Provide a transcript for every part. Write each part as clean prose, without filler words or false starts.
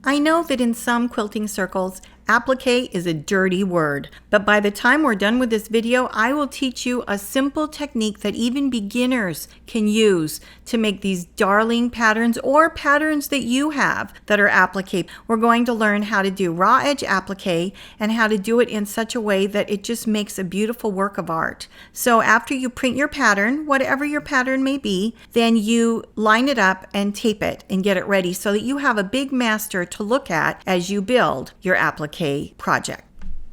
I know that in some quilting circles, applique is a dirty word, but by the time we're done with this video, I will teach you a simple technique that even beginners can use to make these darling patterns or patterns that you have that are applique. We're going to learn how to do raw edge applique and how to do it in such a way that it just makes a beautiful work of art. So after you print your pattern, whatever your pattern may be, then you line it up and tape it and get it ready so that you have a big master to look at as you build your applique project.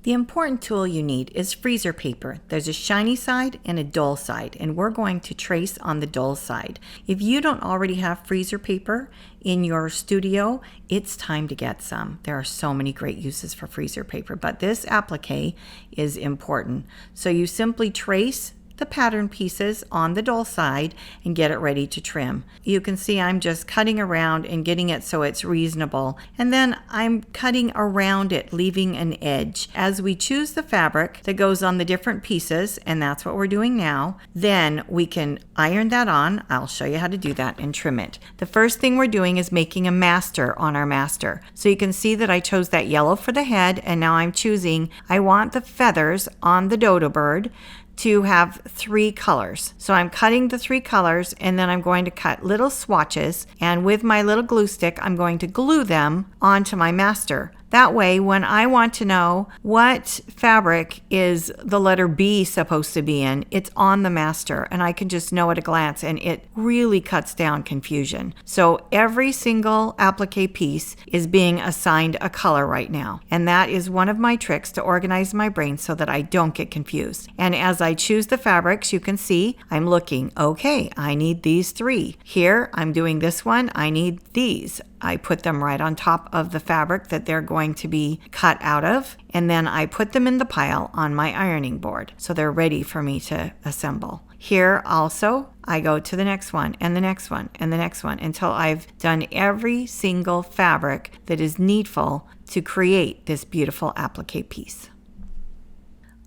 The important tool you need is freezer paper. There's a shiny side and a dull side, and we're going to trace on the dull side. If you don't already have freezer paper in your studio, it's time to get some. There are so many great uses for freezer paper, but this applique is important. So you simply trace the pattern pieces on the dull side and get it ready to trim. You can see I'm just cutting around and getting it so it's reasonable, and then I'm cutting around it, leaving an edge. As we choose the fabric that goes on the different pieces, and that's what we're doing now, then we can iron that on. I'll show you how to do that and trim it. The first thing we're doing is making a master on our master. So you can see that I chose that yellow for the head, and now I'm choosing, I want the feathers on the dodo bird to have 3 colors. So I'm cutting the 3 colors, and then I'm going to cut little swatches, and with my little glue stick I'm going to glue them onto my master. That way, when I want to know what fabric is the letter B supposed to be in, it's on the master and I can just know at a glance, and it really cuts down confusion. So every single applique piece is being assigned a color right now. And that is one of my tricks to organize my brain so that I don't get confused. And as I choose the fabrics, you can see I'm looking, okay, I need these 3. Here, I'm doing this one, I need these. I put them right on top of the fabric that they're going to be cut out of, and then I put them in the pile on my ironing board so they're ready for me to assemble. Here also, I go to the next one and the next one and the next one until I've done every single fabric that is needful to create this beautiful applique piece.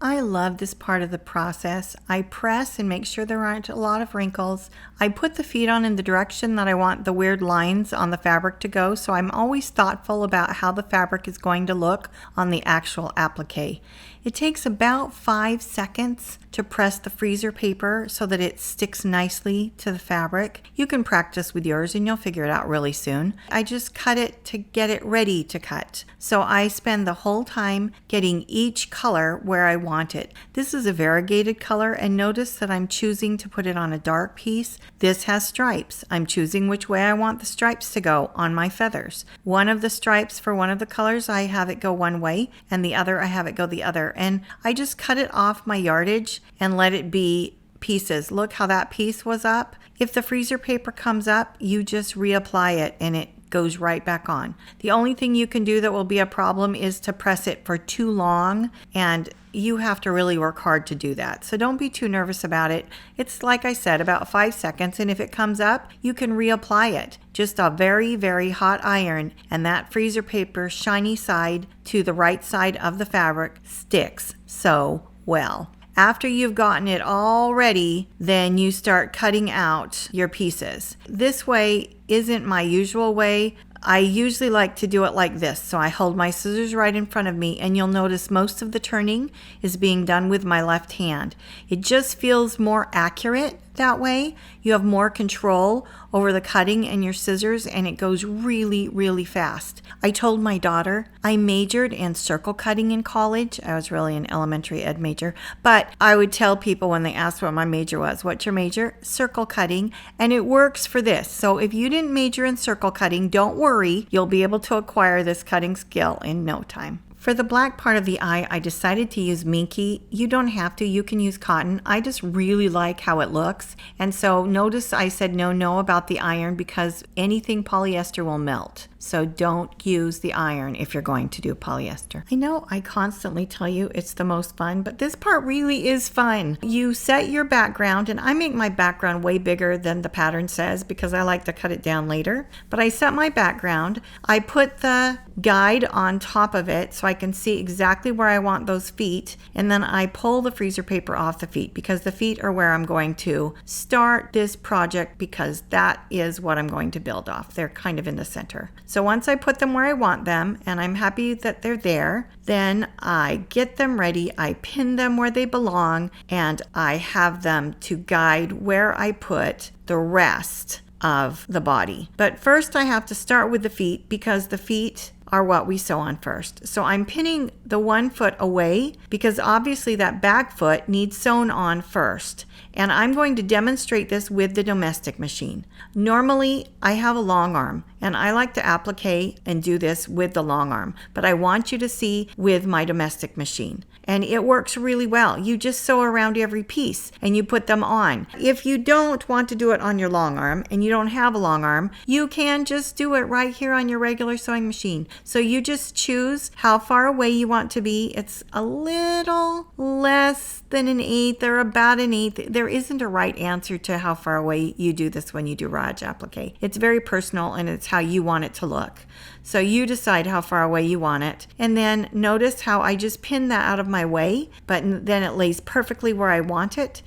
I love this part of the process. I press and make sure there aren't a lot of wrinkles. I put the feet on in the direction that I want the weird lines on the fabric to go, so I'm always thoughtful about how the fabric is going to look on the actual applique. It takes about 5 seconds to press the freezer paper so that it sticks nicely to the fabric. You can practice with yours and you'll figure it out really soon. I just cut it to get it ready to cut. So I spend the whole time getting each color where I want it. This is a variegated color, and notice that I'm choosing to put it on a dark piece. This has stripes. I'm choosing which way I want the stripes to go on my feathers. One of the stripes for one of the colors, I have it go one way, and the other I have it go the other. And I just cut it off my yardage and let it be pieces. Look how that piece was up. If the freezer paper comes up, you just reapply it and it goes right back on. The only thing you can do that will be a problem is to press it for too long, and you have to really work hard to do that. So don't be too nervous about it. It's like I said, about 5 seconds, and if it comes up, you can reapply it. Just a very, very hot iron, and that freezer paper shiny side to the right side of the fabric sticks so well. After you've gotten it all ready, then you start cutting out your pieces. This way isn't my usual way. I usually like to do it like this. So I hold my scissors right in front of me, and you'll notice most of the turning is being done with my left hand. It just feels more accurate that way. You have more control over the cutting and your scissors, and it goes really, really fast. I told my daughter I majored in circle cutting in college. I was really an elementary ed major, but I would tell people when they asked what my major was, what's your major? Circle cutting, and it works for this. So if you didn't major in circle cutting, don't worry, you'll be able to acquire this cutting skill in no time. For the black part of the eye, I decided to use Minky. You don't have to, you can use cotton. I just really like how it looks. And so notice I said no about the iron because anything polyester will melt. So don't use the iron if you're going to do polyester. I know I constantly tell you it's the most fun, but this part really is fun. You set your background, and I make my background way bigger than the pattern says because I like to cut it down later. But I set my background. I put the guide on top of it so I can see exactly where I want those feet, and then I pull the freezer paper off the feet because the feet are where I'm going to start this project because that is what I'm going to build off. They're kind of in the center. So once I put them where I want them and I'm happy that they're there, then I get them ready, I pin them where they belong, and I have them to guide where I put the rest of the body. But first I have to start with the feet because the feet are what we sew on first. So I'm pinning the one foot away because obviously that back foot needs sewn on first. And I'm going to demonstrate this with the domestic machine. Normally I have a long arm and I like to applique and do this with the long arm, but I want you to see with my domestic machine. And it works really well. You just sew around every piece and you put them on. If you don't want to do it on your long arm and you don't have a long arm, you can just do it right here on your regular sewing machine. So you just choose how far away you want to be. It's a little less than an eighth or about an eighth. There isn't a right answer to how far away you do this when you do rouge applique. It's very personal and it's how you want it to look. So you decide how far away you want it. And then notice how I just pin that out of my way, but then it lays perfectly where I want it.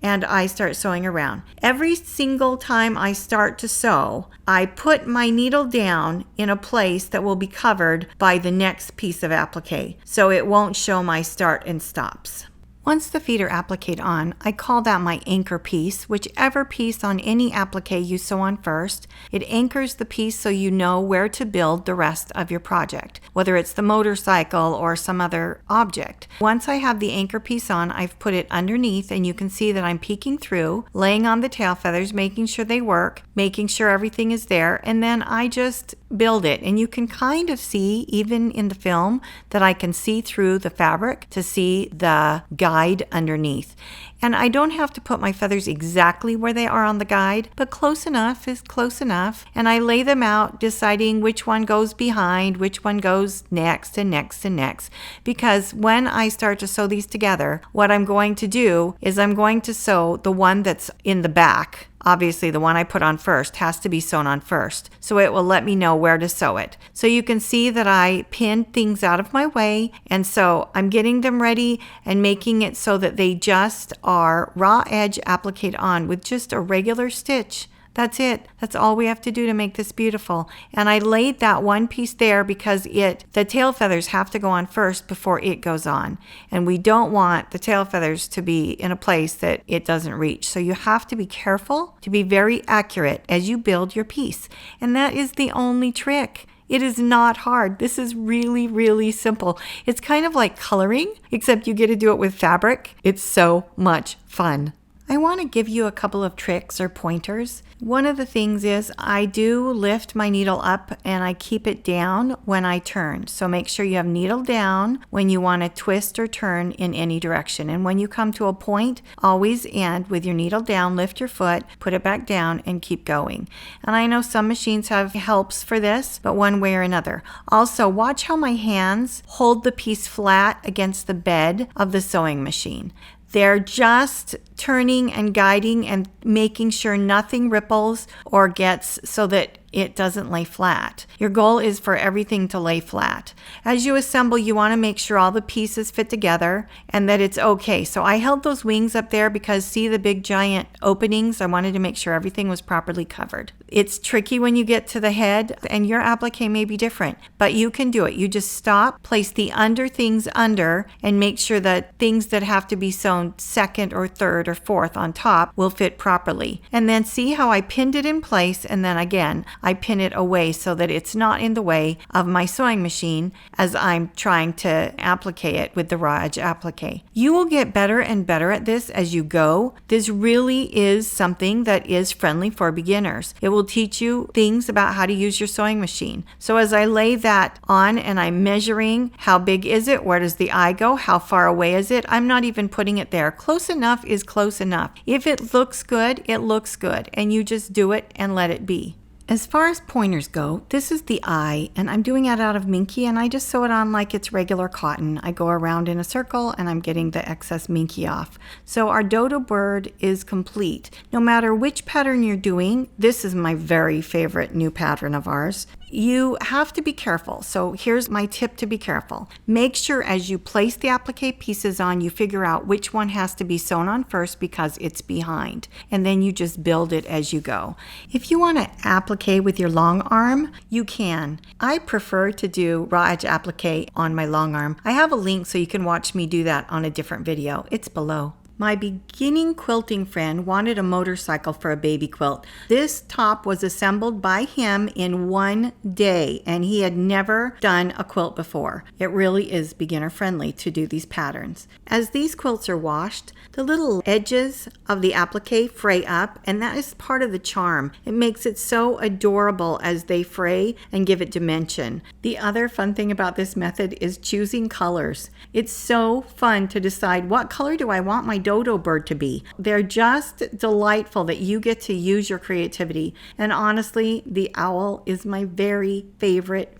And I start sewing around. Every single time I start to sew, I put my needle down in a place that will be covered by the next piece of applique, so it won't show my start and stops. Once the feet are appliqued on, I call that my anchor piece. Whichever piece on any applique you sew on first, it anchors the piece so you know where to build the rest of your project, whether it's the motorcycle or some other object. Once I have the anchor piece on, I've put it underneath and you can see that I'm peeking through, laying on the tail feathers, making sure they work, making sure everything is there, and then I just build it. And you can kind of see, even in the film, that I can see through the fabric to see the guide underneath. And I don't have to put my feathers exactly where they are on the guide, but close enough is close enough. And I lay them out, deciding which one goes behind, which one goes next and next and next. Because when I start to sew these together, what I'm going to do is I'm going to sew the one that's in the back. Obviously, the one I put on first has to be sewn on first, so it will let me know where to sew it. So you can see that I pinned things out of my way, and so I'm getting them ready and making it so that they just are raw edge appliqued on with just a regular stitch. That's it. That's all we have to do to make this beautiful. And I laid that one piece there because the tail feathers have to go on first before it goes on. And we don't want the tail feathers to be in a place that it doesn't reach. So you have to be careful to be very accurate as you build your piece. And that is the only trick. It is not hard. This is really, really simple. It's kind of like coloring, except you get to do it with fabric. It's so much fun. I want to give you a couple of tricks or pointers. One of the things is I do lift my needle up and I keep it down when I turn. So make sure you have needle down when you want to twist or turn in any direction. And when you come to a point, always end with your needle down, lift your foot, put it back down, and keep going. And I know some machines have helps for this, but one way or another. Also, watch how my hands hold the piece flat against the bed of the sewing machine. They're just turning and guiding and making sure nothing ripples or gets so that it doesn't lay flat. Your goal is for everything to lay flat. As you assemble, you want to make sure all the pieces fit together and that it's okay. So I held those wings up there because see the big giant openings? I wanted to make sure everything was properly covered. It's tricky when you get to the head and your applique may be different, but you can do it. You just stop, place the under things under, and make sure that things that have to be sewn second or third or fourth on top will fit properly. And then see how I pinned it in place, and then again, I pin it away so that it's not in the way of my sewing machine as I'm trying to applique it with the rouge applique. You will get better and better at this as you go. This really is something that is friendly for beginners. It will teach you things about how to use your sewing machine. So as I lay that on and I'm measuring how big is it, where does the eye go, how far away is it, I'm not even putting it there. Close enough is close enough. If it looks good, it looks good, and you just do it and let it be. As far as pointers go, this is the eye, and I'm doing it out of minky, and I just sew it on like it's regular cotton. I go around in a circle, and I'm getting the excess minky off. So our dodo bird is complete. No matter which pattern you're doing, this is my very favorite new pattern of ours. You have to be careful. So here's my tip to be careful. Make sure as you place the applique pieces on, you figure out which one has to be sewn on first because it's behind. And then you just build it as you go. If you want to applique with your long arm, you can. I prefer to do raw edge applique on my long arm. I have a link so you can watch me do that on a different video. It's below. My beginning quilting friend wanted a motorcycle for a baby quilt. This top was assembled by him in one day, and he had never done a quilt before. It really is beginner friendly to do these patterns. As these quilts are washed, the little edges of the applique fray up, and that is part of the charm. It makes it so adorable as they fray and give it dimension. The other fun thing about this method is choosing colors. It's so fun to decide what color do I want my dodo bird to be. They're just delightful that you get to use your creativity. And honestly, the owl is my very favorite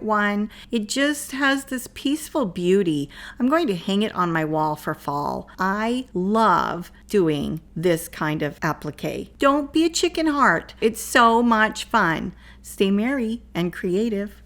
one. It just has this peaceful beauty. I'm going to hang it on my wall for fall. I love doing this kind of applique. Don't be a chicken heart. It's so much fun. Stay merry and creative.